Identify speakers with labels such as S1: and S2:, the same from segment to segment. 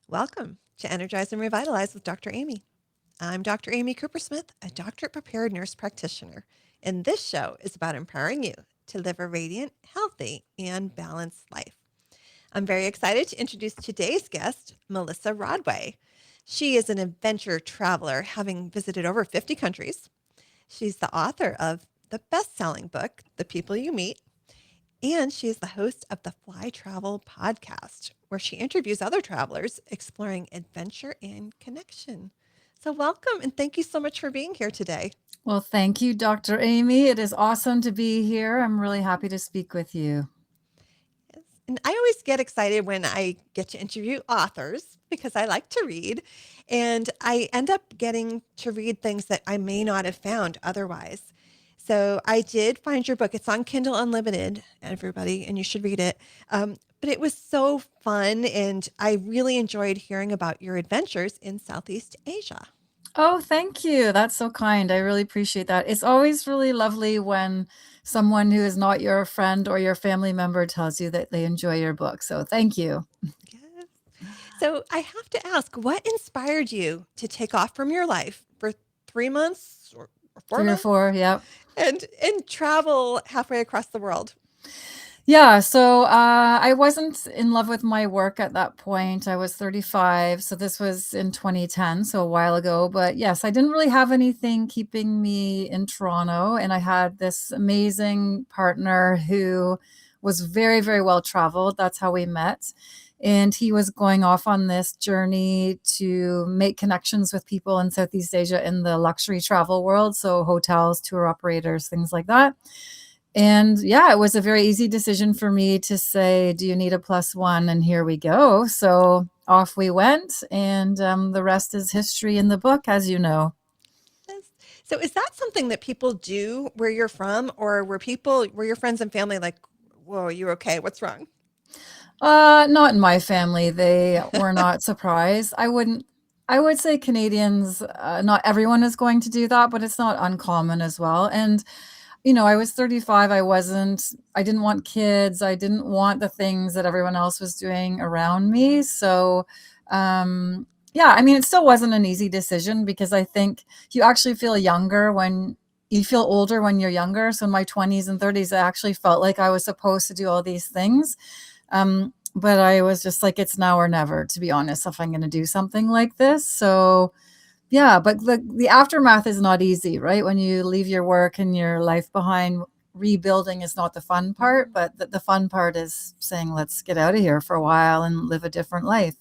S1: Welcome to Energize and Revitalize with Dr. Amy. I'm Dr. Amy Cooper-Smith, a doctorate prepared nurse practitioner, and this show is about empowering you to live a radiant, healthy, and balanced life. I'm very excited to introduce today's guest, Melissa Rodway. She is an adventure traveler, having visited over 50 countries. She's the author of the best-selling book, The People You Meet, and she is the host of the Fly Travel podcast, where she interviews other travelers exploring adventure and connection. So, welcome and thank you so much for being here today.
S2: Well, thank you, Dr. Amy. It is awesome to be here. I'm really happy to speak with you.
S1: Yes. And I always get excited when I get to interview authors because I like to read, and I end up getting to read things that I may not have found otherwise. So I did find your book. It's on Kindle Unlimited, everybody, and you should read it. But it was so fun, and I really enjoyed hearing about your adventures in Southeast Asia.
S2: Oh, thank you. That's so kind. I really appreciate that. It's always really lovely when someone who is not your friend or your family member tells you that they enjoy your book. So thank you.
S1: Yes. So I have to ask, what inspired you to take off from your life for 3 months or four
S2: 3 or 4,
S1: months
S2: yeah.
S1: and travel halfway across the world?
S2: Yeah, so I wasn't in love with my work at that point. I was 35, so this was in 2010, so a while ago. But yes, I didn't really have anything keeping me in Toronto, and I had this amazing partner who was very, very well traveled. That's how we met. And he was going off on this journey to make connections with people in Southeast Asia in the luxury travel world, so hotels, tour operators, things like that. And yeah, it was a very easy decision for me to say, "Do you need a plus one?" And here we go. So off we went, and the rest is history in the book, as you know.
S1: Yes. So is that something that people do where you're from, or were your friends and family like, whoa, you're okay? What's wrong?
S2: Not in my family. They were not surprised. I would say Canadians, not everyone is going to do that, but it's not uncommon as well. And I was 35. I didn't want kids. I didn't want the things that everyone else was doing around me. So, yeah, I mean, it still wasn't an easy decision because I think you actually feel younger when you feel older when you're younger. So in my 20s and 30s, I actually felt like I was supposed to do all these things. But I was just like, it's now or never, to be honest, if I'm going to do something like this. So, yeah, but the aftermath is not easy, right? When you leave your work and your life behind, rebuilding is not the fun part,
S1: Mhm.
S2: but the fun part is saying, let's get out of here for a while and live a different life.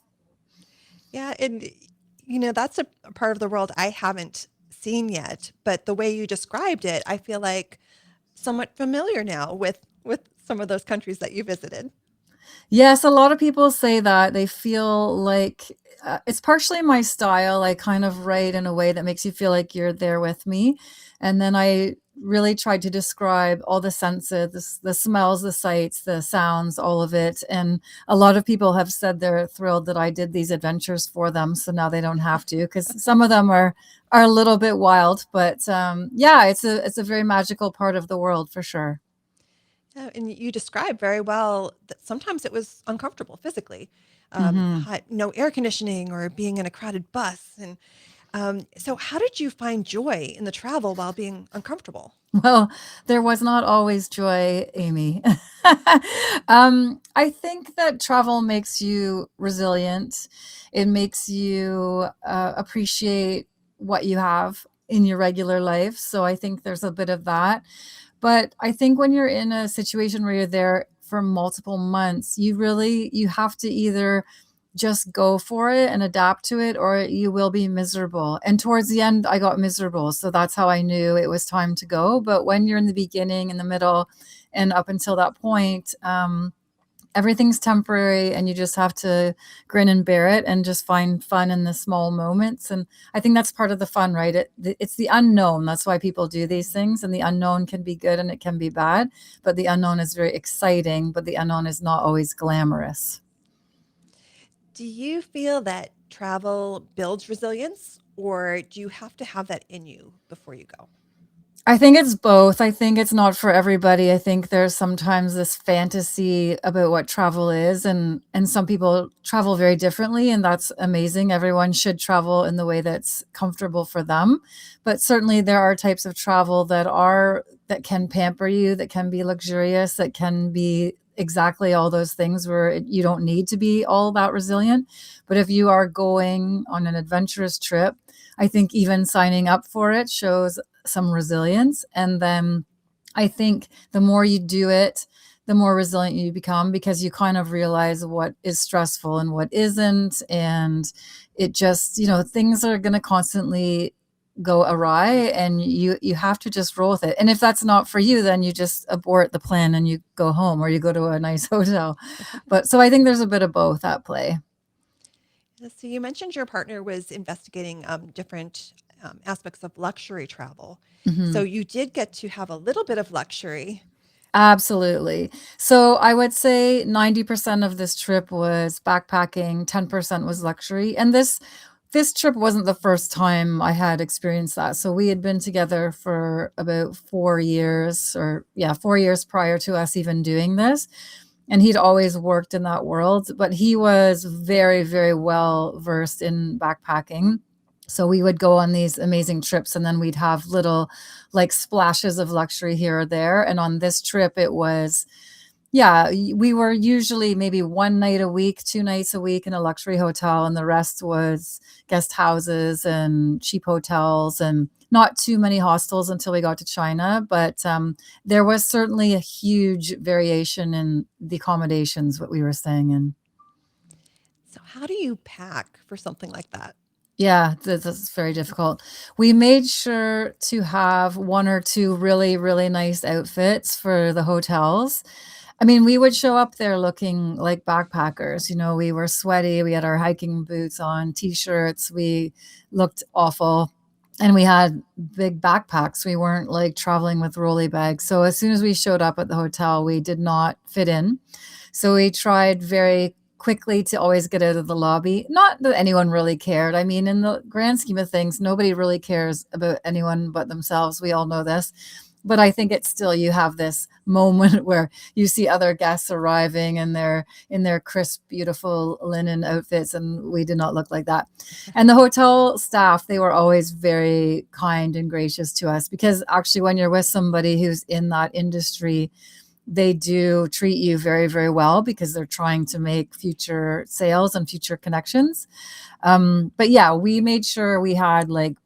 S1: Yeah, and that's a part of the world I haven't seen yet, but the way you described it, I feel like somewhat familiar now with some of those countries that you visited.
S2: Yes, a lot of people say that they feel like it's partially my style. I kind of write in a way that makes you feel like you're there with me. And then I really tried to describe all the senses, the smells, the sights, the sounds, all of it. And a lot of people have said they're thrilled that I did these adventures for them. So now they don't have to, because some of them are a little bit wild. But yeah, it's a very magical part of the world for sure.
S1: Yeah, and you described very well that sometimes it was uncomfortable physically,
S2: Hmm.
S1: no air conditioning or being in a crowded bus. And so, how did you find joy in the travel while being uncomfortable?
S2: Well, there was not always joy, Amy. I think that travel makes you resilient. It makes you appreciate what you have in your regular life. So I think there's a bit of that. But I think when you're in a situation where you're there for multiple months, you have to either just go for it and adapt to it, or you will be miserable. And towards the end, I got miserable. So that's how I knew it was time to go. But when you're in the beginning, in the middle, and up until that point, everything's temporary and you just have to grin and bear it and just find fun in the small moments. And I think that's part of the fun, right? It's the unknown. That's why people do these things, and the unknown can be good and it can be bad, but the unknown is very exciting, but the unknown is not always glamorous.
S1: Do you feel that travel builds resilience, or do you have to have that in you before you go?
S2: I think it's both. I think it's not for everybody. I think there's sometimes this fantasy about what travel is, and some people travel very differently, and that's amazing. Everyone should travel in the way that's comfortable for them. But certainly there are types of travel that can pamper you, that can be luxurious, that can be exactly all those things where you don't need to be all that resilient. But if you are going on an adventurous trip, I think even signing up for it shows some resilience. And then I think the more you do it, the more resilient you become because you kind of realize what is stressful and what isn't. And it just, things are going to constantly go awry and you have to just roll with it. And if that's not for you, then you just abort the plan and you go home or you go to a nice hotel. But so I think there's a bit of both at play.
S1: So you mentioned your partner was investigating different aspects of luxury travel. So
S2: Mhm.
S1: you did get to have a little bit of luxury.
S2: Absolutely. So I would say 90% of this trip was backpacking, 10% was luxury. And this trip wasn't the first time I had experienced that. So we had been together for about 4 years or yeah, 4 years prior to us even doing this. And he'd always worked in that world, but he was very, very well versed in backpacking. So we would go on these amazing trips and then we'd have little like splashes of luxury here or there. And on this trip, it was, yeah, we were usually maybe one night a week, 2 nights a week in a luxury hotel, and the rest was guest houses and cheap hotels and not too many hostels until we got to China. But there was certainly a huge variation in the accommodations what we were staying in.
S1: So how do you pack for something like that?
S2: Yeah, that's very difficult. We made sure to have 1 or 2 really, really nice outfits for the hotels. I mean, we would show up there looking like backpackers, we were sweaty, we had our hiking boots on, T-shirts, we looked awful, and we had big backpacks. We weren't, like, traveling with rolly bags, so as soon as we showed up at the hotel, we did not fit in. So we tried very quickly to always get out of the lobby. Not that anyone really cared. I mean, in the grand scheme of things, nobody really cares about anyone but themselves. We all know this. But I think it's still you have this moment where you see other guests arriving and they're in their crisp, beautiful linen outfits, and we did not look like that. And the hotel staff, they were always very kind and gracious to us because actually, when you're with somebody who's in that industry, they do treat you very, very well because they're trying to make future sales and future connections. But yeah, we made sure we had like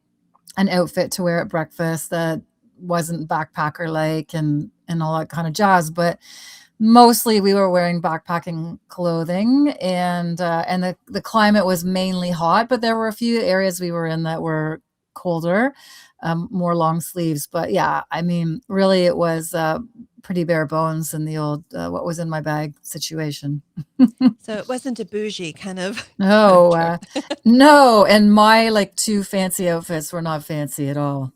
S2: an outfit to wear at breakfast that wasn't backpacker like and all that kind of jazz. But mostly we were wearing backpacking clothing and the climate was mainly hot, but there were a few areas we were in that were colder, more long sleeves. But yeah, I mean, really it was pretty bare bones in the old what was in my bag situation.
S1: So it wasn't a bougie kind of kind of
S2: No,
S1: trip.
S2: no, and my like two fancy outfits were not fancy at all.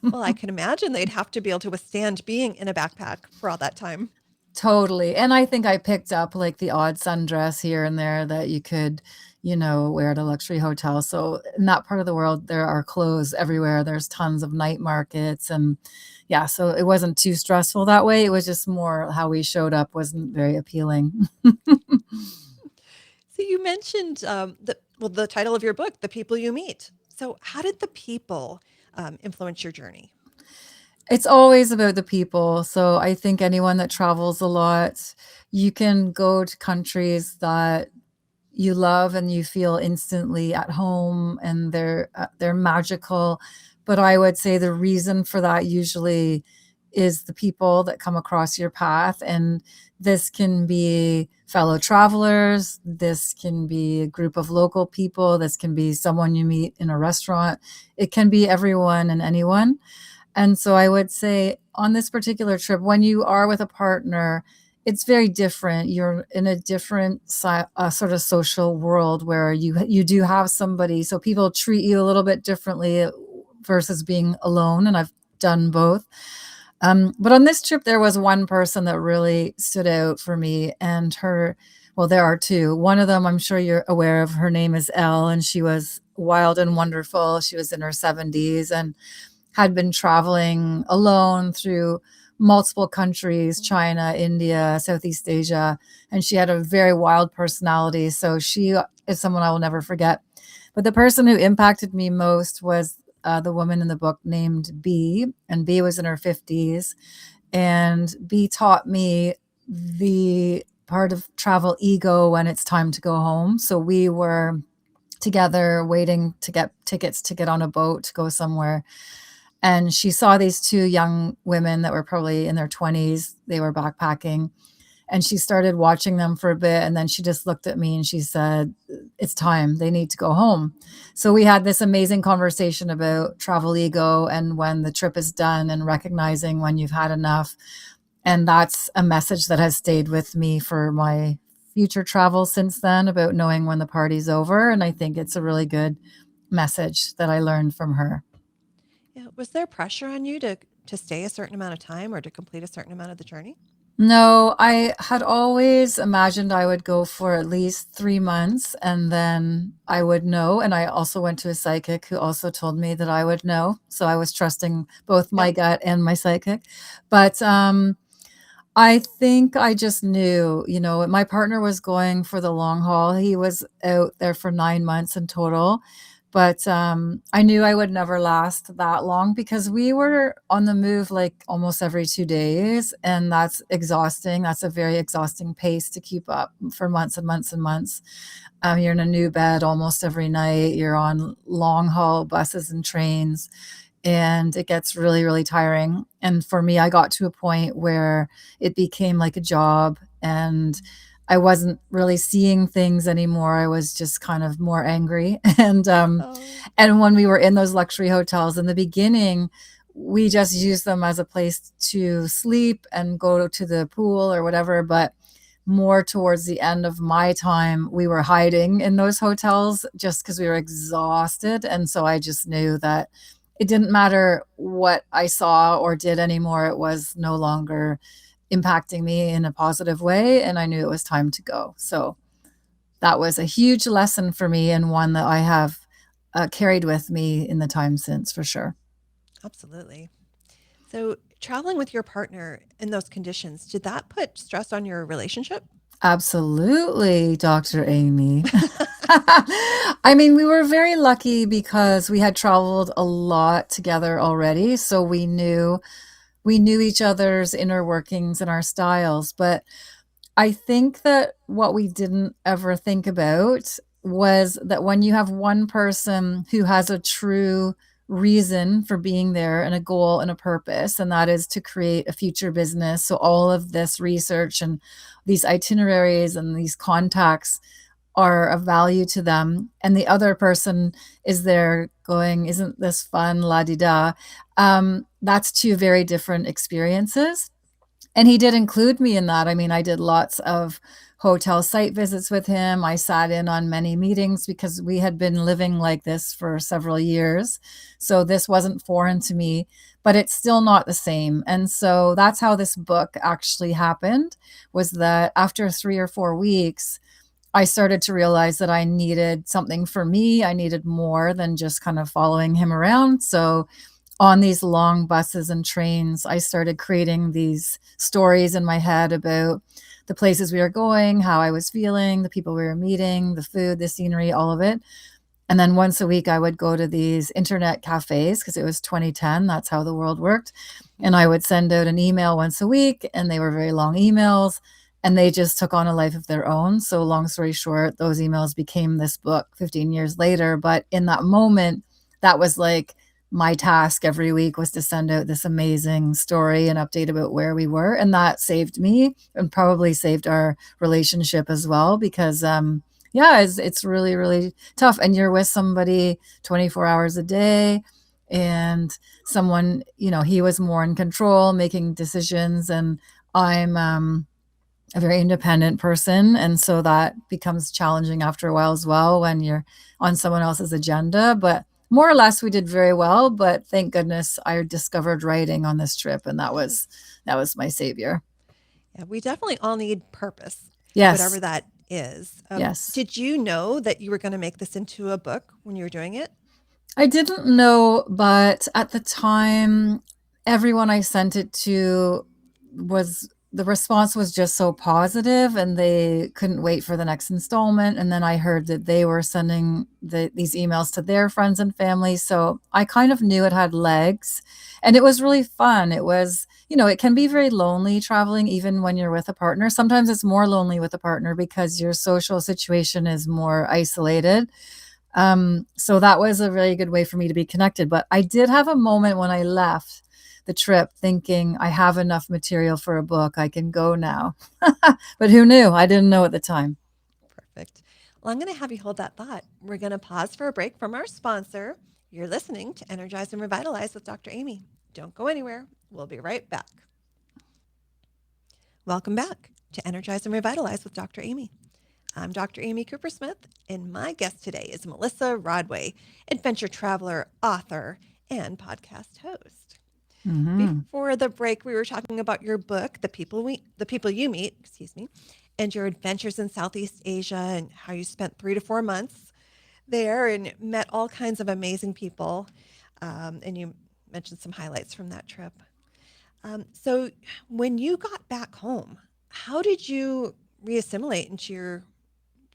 S1: Well, I can imagine they'd have to be able to withstand being in a backpack for all that time.
S2: Totally, and I think I picked up, like, the odd sundress here and there that you could, wear at a luxury hotel, so in that part of the world, there are clothes everywhere, there's tons of night markets, and yeah, so it wasn't too stressful that way, it was just more how we showed up wasn't very appealing.
S1: So you mentioned the title of your book, "The People You Meet." So how did the people influence your journey?
S2: It's always about the people, so I think anyone that travels a lot, you can go to countries that you love and you feel instantly at home and they're magical. But I would say the reason for that usually is the people that come across your path. And this can be fellow travelers, this can be a group of local people, this can be someone you meet in a restaurant. It can be everyone and anyone. And so I would say on this particular trip, when you are with a partner, it's very different. You're in a different sort of social world where you do have somebody, so people treat you a little bit differently versus being alone. And I've done both. But on this trip, there was one person that really stood out for me, and well, there are two. One of them, I'm sure you're aware of. Her name is Elle, and she was wild and wonderful. She was in her 70s, and had been traveling alone through multiple countries,
S1: Mhm.
S2: China, India, Southeast Asia, and she had a very wild personality. So she is someone I will never forget. But the person who impacted me most was the woman in the book named B, and B was in her 50s. And B taught me the part of travel ego when it's time to go home. So we were together waiting to get tickets to get on a boat to go somewhere. And she saw these two young women that were probably in their 20s. They were backpacking. And she started watching them for a bit. And then she just looked at me and she said, "It's time. They need to go home." So we had this amazing conversation about travel ego and when the trip is done and recognizing when you've had enough. And that's a message that has stayed with me for my future travel since then, about knowing when the party's over. And I think it's a really good message that I learned from her.
S1: Yeah. Was there pressure on you to stay a certain amount of time or to complete a certain amount of the journey?
S2: No, I had always imagined I would go for at least 3 months and then I would know. And I also went to a psychic who also told me that I would know. So I was trusting both my
S1: Yep.
S2: gut and my psychic. But I think I just knew, my partner was going for the long haul. He was out there for 9 months in total, but, I knew I would never last that long because we were on the move, like, almost every 2 days, and that's exhausting. That's a very exhausting pace to keep up for months and months and months. You're in a new bed almost every night. You're on long haul buses and trains, and it gets really, really tiring. And for me, I got to a point where it became like a job and I wasn't really seeing things anymore. I was just kind of more angry.
S1: Oh,
S2: And when we were in those luxury hotels in the beginning, we just used them as a place to sleep and go to the pool or whatever. But more towards the end of my time, we were hiding in those hotels just because we were exhausted. And so I just knew that it didn't matter what I saw or did anymore. It was no longer impacting me in a positive way. And I knew it was time to go. So that was a huge lesson for me and one that I have carried with me in the time since for sure.
S1: absolutely. So, traveling with your partner in those conditions, did that put stress on your relationship?
S2: Absolutely, Dr. Amy. I mean, we were very lucky because we had traveled a lot together already, so we knew each other's inner workings and our styles, but I think that what we didn't ever think about was that when you have one person who has a true reason for being there and a goal and a purpose, and that is to create a future business. So, all of this research and these itineraries and these contacts are of value to them. And the other person is there going, "Isn't this fun? La di da." That's two very different experiences. And he did include me in that. I mean, I did lots of hotel site visits with him. I sat in on many meetings because we had been living like this for several years. So this wasn't foreign to me, but it's still not the same. And so that's how this book actually happened, was that after 3 or 4 weeks, I started to realize that I needed something for me. I needed more than just kind of following him around. So on these long buses and trains, I started creating these stories in my head about the places we were going, how I was feeling, the people we were meeting, the food, the scenery, all of it. And then once a week, I would go to these internet cafes because it was 2010. That's how the world worked.
S1: Mhm.
S2: And I would send out an email once a week, and they were very long emails. And they just took on a life of their own. So, long story short, those emails became this book 15 years later. But in that moment, that was like my task every week, was to send out this amazing story and update about where we were. And that saved me and probably saved our relationship as well because, yeah, it's really, really tough. And you're with somebody 24 hours a day, and someone, he was more in control, making decisions. And I'm a very independent person. And so that becomes challenging after a while as well when you're on someone else's agenda. But more or less, we did very well. But thank goodness I discovered writing on this trip, and that
S1: Mhm.
S2: was my savior.
S1: Yeah, we definitely all need purpose, whatever
S2: Yes,
S1: that is.
S2: yes.
S1: Did you know that you were going to make this into a book when you were doing it?
S2: I didn't know, but at the time, everyone I sent it to was the response was just so positive, and they couldn't wait for the next installment. And then I heard that they were sending these emails to their friends and family. So I kind of knew it had legs, and it was really fun. It was, it can be very lonely traveling, even when you're with a partner. Sometimes it's more lonely with a partner because your social situation is more isolated. So that was a really good way for me to be connected. But I did have a moment when I left the trip thinking I have enough material for a book. I can go now. But who knew? I didn't know at the time.
S1: Perfect. Well, I'm going to have you hold that thought. We're going to pause for a break from our sponsor. You're listening to Energize and Revitalize with Dr. Amy. Don't go anywhere. We'll be right back. Welcome back to Energize and Revitalize with Dr. Amy. I'm Dr. Amy Coopersmith, and my guest today is Melissa Rodway, adventure traveler, author, and podcast host.
S2: Hmm.
S1: Before the break, we were talking about your book, The People You Meet, excuse me, and your adventures in Southeast Asia and how you spent 3 to 4 months there and met all kinds of amazing people. And you mentioned some highlights from that trip. So, when you got back home, how did you reassimilate into your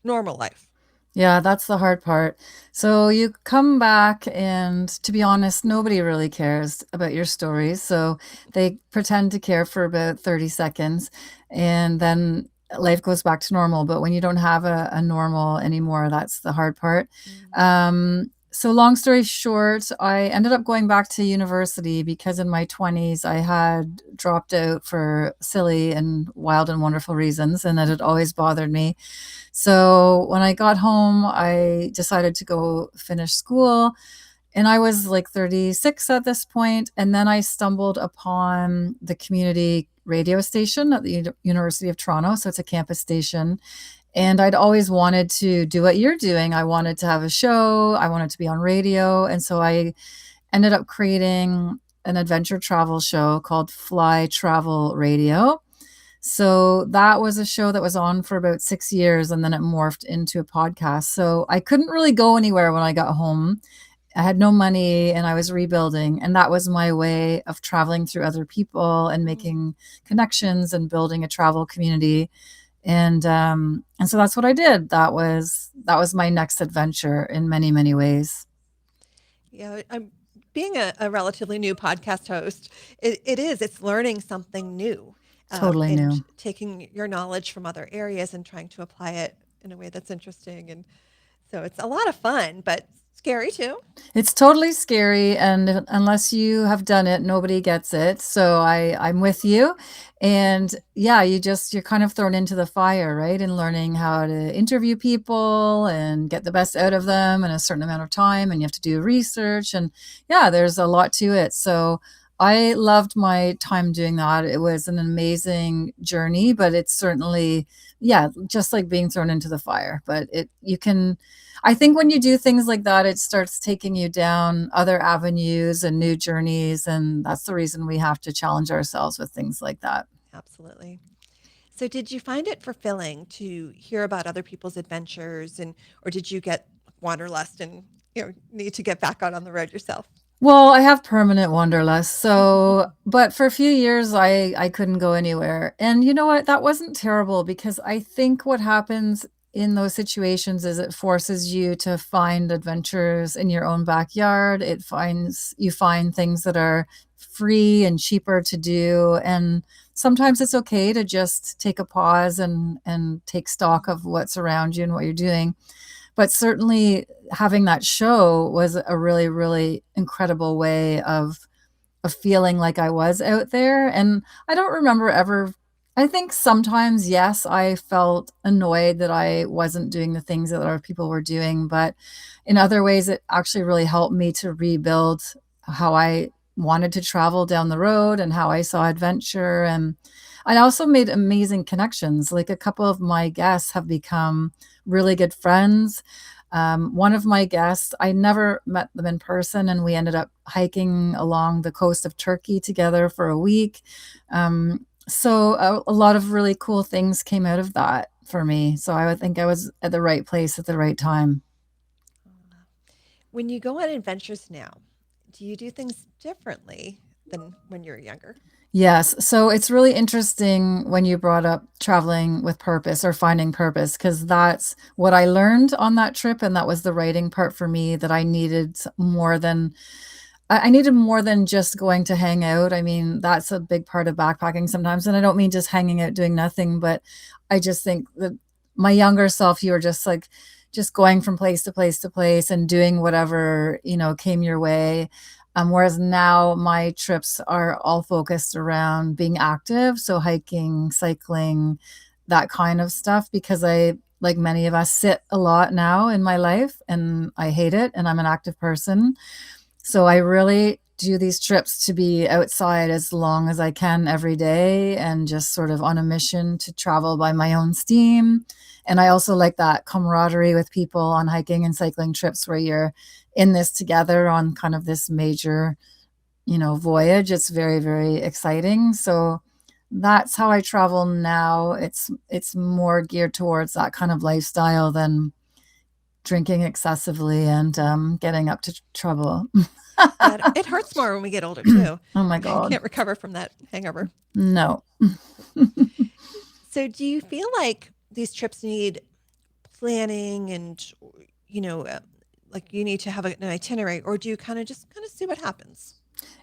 S1: normal life?
S2: Yeah, that's the hard part. So you come back, and to be honest, nobody really cares about your stories. So they pretend to care for about 30 seconds, and then life goes back to normal. But when you don't have a normal anymore, that's the hard part.
S1: Mm.
S2: So long story short, I ended up going back to university because in my 20s I had dropped out for silly and wild and wonderful reasons, and that had always bothered me. So when I got home, I decided to go finish school. And I was like 36 at this point. And then I stumbled upon the community radio station at the University of Toronto. So it's a campus station. And I'd always wanted to do what you're doing. I wanted to have a show, I wanted to be on radio. And so I ended up creating an adventure travel show called Fly Travel Radio. So that was a show that was on for about 6 years, and then it morphed into a podcast. So I couldn't really go anywhere when I got home. I had no money and I was rebuilding. And that was my way of traveling through other people and
S1: Mm.
S2: making connections and building a travel community. And so that's what I did. That was my next adventure in many, many ways.
S1: Yeah, I'm being a relatively new podcast host. It's learning something new,
S2: Totally
S1: and
S2: new.
S1: taking your knowledge from other areas and trying to apply it in a way that's interesting. And so it's a lot of fun, but scary too.
S2: It's totally scary, and unless you have done it, nobody gets it. So I'm with you. And yeah, you're kind of thrown into the fire, right? And learning how to interview people and get the best out of them in a certain amount of time, and you have to do research, and yeah, there's a lot to it. So I loved my time doing that. It was an amazing journey, but it's certainly, yeah, just like being thrown into the fire. But it you can I think when you do things like that, it starts taking you down other avenues and new journeys. And that's the reason we have to challenge ourselves with things like that.
S1: Absolutely. So did you find it fulfilling to hear about other people's adventures, and or did you get wanderlust and need to get back out on the road yourself?
S2: Well, I have permanent wanderlust. So, but for a few years, I couldn't go anywhere. And you know what? That wasn't terrible because I think what happens in those situations is it forces you to find adventures in your own backyard. You find things that are free and cheaper to do. And sometimes it's okay to just take a pause and take stock of what's around you and what you're doing. But certainly having that show was a really, really incredible way of feeling like I was out there. And I don't remember ever, I think sometimes, yes, I felt annoyed that I wasn't doing the things that other people were doing. But in other ways, it actually really helped me to rebuild how I wanted to travel down the road and how I saw adventure. And I also made amazing connections. Like a couple of my guests have become really good friends. One of my guests, I never met them in person, and we ended up hiking along the coast of Turkey together for a week. So a lot of really cool things came out of that for me. So I would think I was at the right place at the right time.
S1: When you go on adventures now, do you do things differently than when you were younger?
S2: Yes. So it's really interesting when you brought up traveling with purpose or finding purpose, because that's what I learned on that trip. And that was the writing part for me, that I needed more than I needed more than just going to hang out. I mean, that's a big part of backpacking sometimes. And I don't mean just hanging out doing nothing, but I just think that my younger self, you were just like, just going from place to place to place and doing whatever, came your way. Whereas now my trips are all focused around being active. So hiking, cycling, that kind of stuff, because like many of us, sit a lot now in my life and I hate it. And I'm an active person. So I really do these trips to be outside as long as I can every day, and just sort of on a mission to travel by my own steam. And I also like that camaraderie with people on hiking and cycling trips, where you're in this together on kind of this major, voyage. It's very, very exciting. So that's how I travel now. It's more geared towards that kind of lifestyle than drinking excessively and getting up to trouble.
S1: Yeah, it hurts more when we get older too.
S2: Oh my God.
S1: Can't recover from that hangover.
S2: No.
S1: So, do you feel like these trips need planning and, you know, uh, like you need to have an itinerary, or do you kind of see what happens?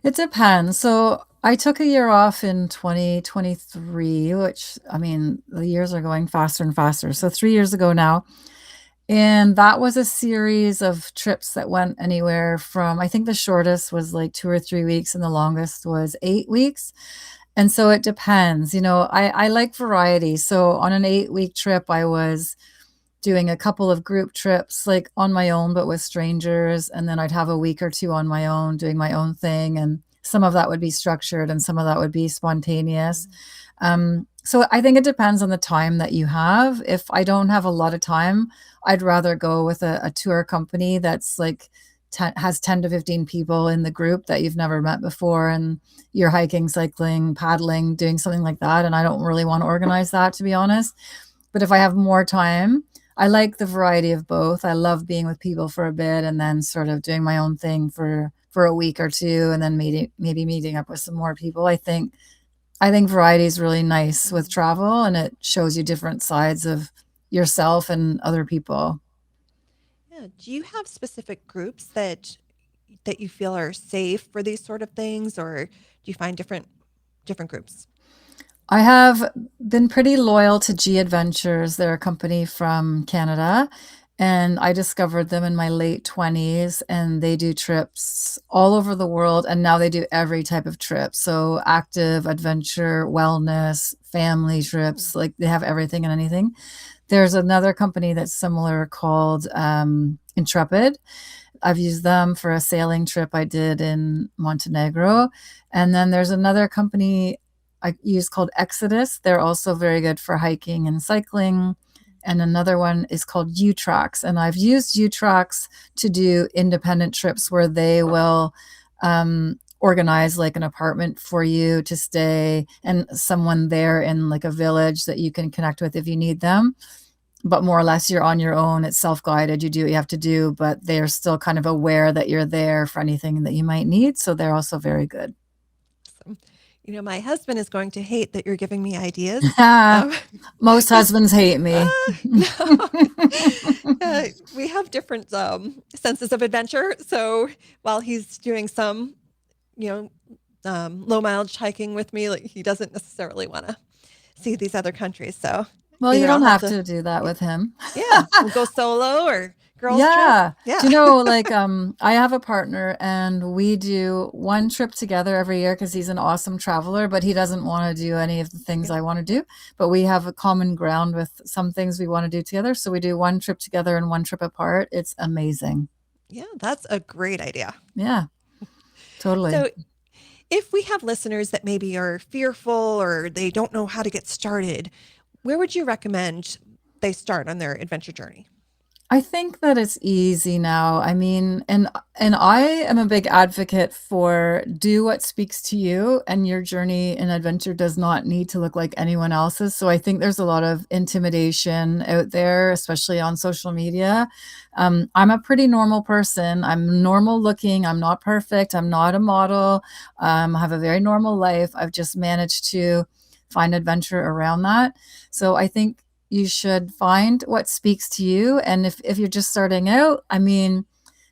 S2: It depends. So I took a year off in 2023, which, I mean, the years are going faster and faster. So 3 years ago now. And that was a series of trips that went anywhere from, I think the shortest was like 2 or 3 weeks, and the longest was 8 weeks. And so it depends. I like variety. So on an 8 week trip, I was doing a couple of group trips, like on my own, but with strangers. And then I'd have a week or two on my own doing my own thing. And some of that would be structured and some of that would be spontaneous.
S1: Mm.
S2: So I think it depends on the time that you have. If I don't have a lot of time, I'd rather go with a tour company that's like has 10 to 15 people in the group that you've never met before. And you're hiking, cycling, paddling, doing something like that. And I don't really want to organize that, to be honest. But if I have more time, I like the variety of both. I love being with people for a bit and then sort of doing my own thing for a week or two, and then maybe meeting up with some more people. I think variety is really nice with
S1: Mm.
S2: travel, and it shows you different sides of yourself and other people.
S1: Yeah. Do you have specific groups that you feel are safe for these sort of things, or do you find different groups?
S2: I have been pretty loyal to G Adventures. They're a company from Canada, and I discovered them in my late 20s, and they do trips all over the world, and now they do every type of trip. So active, adventure, wellness, family
S1: Mm.
S2: trips, like they have everything and anything. There's another company that's similar called Intrepid. I've used them for a sailing trip I did in Montenegro. And then there's another company I use called Exodus. They're also very good for hiking and cycling. And another one is called U-Tracks. And I've used U-Tracks to do independent trips where they will organize like an apartment for you to stay, and someone there in like a village that you can connect with if you need them. But more or less, you're on your own. It's self-guided. You do what you have to do, but they're still kind of aware that you're there for anything that you might need. So they're also very good.
S1: So, my husband is going to hate that you're giving me ideas.
S2: Most
S1: Because
S2: husbands hate me.
S1: no, we have different senses of adventure. So while he's doing some, you know, low mileage hiking with me, like he doesn't necessarily want to see these other countries. So
S2: Well, you
S1: either I'll
S2: don't
S1: have
S2: have
S1: to,
S2: to do that
S1: yeah,
S2: with him.
S1: yeah, we'll go solo or girls trip.
S2: Yeah.
S1: Yeah.
S2: Do you know, like, I have a partner and we do one trip together every year because he's an awesome traveler, but he doesn't want to do any of the things
S1: Yeah.
S2: I want to do. But we have a common ground with some things we want to do together. So we do one trip together and one trip apart. It's amazing.
S1: Yeah, that's a great idea.
S2: Yeah, totally.
S1: So if we have listeners that maybe are fearful or they don't know how to get started, where would you recommend they start on their adventure journey?
S2: I think that it's easy now. I mean, and I am a big advocate for do what speaks to you, and your journey and adventure does not need to look like anyone else's. So I think there's a lot of intimidation out there, especially on social media. I'm a pretty normal person. I'm normal looking. I'm not perfect. I'm not a model. I have a very normal life. I've just managed to find adventure around that. So I think you should find what speaks to you. And if you're just starting out, I mean,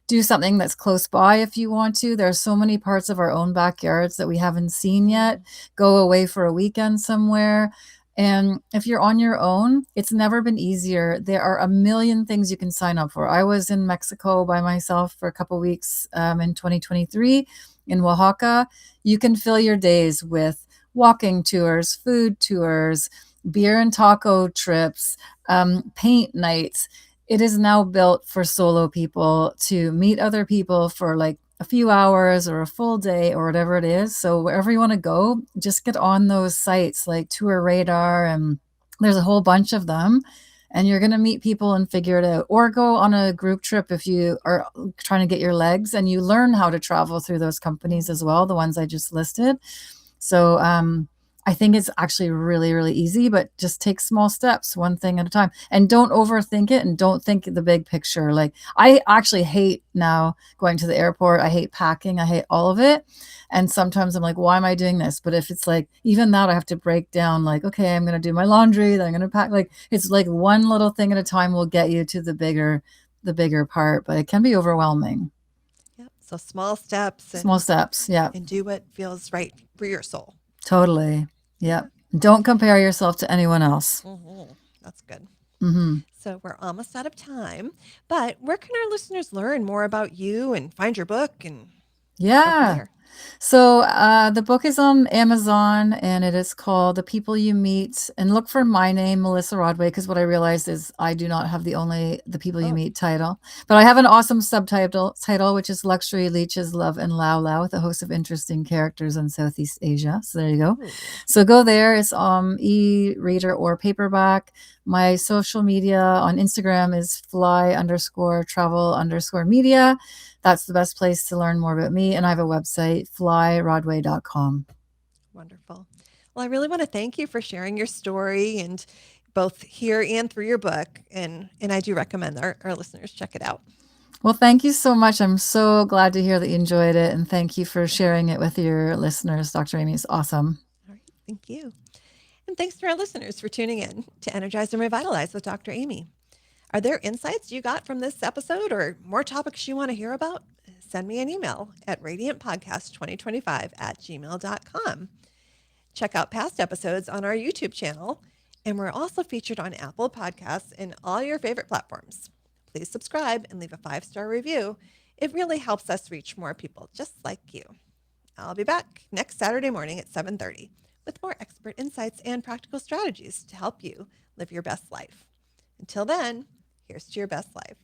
S2: do something that's close by if you want to. There are so many parts of our own backyards that we haven't seen yet.
S1: Mm,
S2: Go away for a weekend somewhere. And if you're on your own, it's never been easier. There are a million things you can sign up for. I was in Mexico by myself for a couple weeks in 2023 in Oaxaca. You can fill your days with walking tours, food tours, beer and taco trips, paint nights. It is now built for solo people to meet other people for like a few hours or a full day or whatever it is. So wherever you want to go, just get on those sites like Tour Radar, and there's a whole bunch of them. And you're going to meet people and figure it out. Or go on a group trip if you are trying to get your legs, and you learn how to travel through those companies as
S1: mm.
S2: well, the ones I just listed. So I think it's actually really, really easy, but just take small steps, one thing at a time. And don't overthink it, and don't think the big picture. Like, I actually hate now going to the airport. I hate packing. I hate all of it. And sometimes I'm like, why am I doing this? But if it's like, even that, I have to break down, like, okay, I'm going to do my laundry, then I'm going to pack. Like, it's like one little thing at a time will get you to the bigger part, but it can be overwhelming.
S1: Yep. So small steps
S2: Small steps. Yeah.
S1: and do what feels right for your soul.
S2: Totally.
S1: Yeah.
S2: Yep. Don't compare yourself to anyone else.
S1: That's good.
S2: Mhm.
S1: So we're almost out of time, but where can our listeners learn more about you and find your book and go from
S2: Yeah.
S1: there?
S2: So the book is on Amazon, and it is called The People You Meet. And look for my name, Melissa Rodway, because what I realized is I do not have the People You
S1: Oh,
S2: Meet title. But I have an awesome subtitle, which is Luxury, Leeches, Love, and Lao Lao, with a host of interesting characters in Southeast Asia. So there you go.
S1: ooh,
S2: So go there. It's e-reader or paperback. My social media on Instagram is fly_travel_media. That's the best place to learn more about me. And I have a website, flyrodway.com.
S1: wonderful. Well, I really want to thank you for sharing your story and both here and through your book. And I do recommend our listeners check it out.
S2: Well, thank you so much. I'm so glad to hear that you enjoyed it. And thank you for sharing it with your listeners, Dr. Amy. It's awesome.
S1: All right. Thank you. And thanks to our listeners for tuning in to Energize and Revitalize with Dr. Amy. Are there insights you got from this episode or more topics you want to hear about? Send me an email at radiantpodcast2025@gmail.com. Check out past episodes on our YouTube channel, and we're also featured on Apple Podcasts and all your favorite platforms. Please subscribe and leave a 5-star review. It really helps us reach more people just like you. I'll be back next Saturday morning at 7:30 with more expert insights and practical strategies to help you live your best life. Until then, here's to your best life.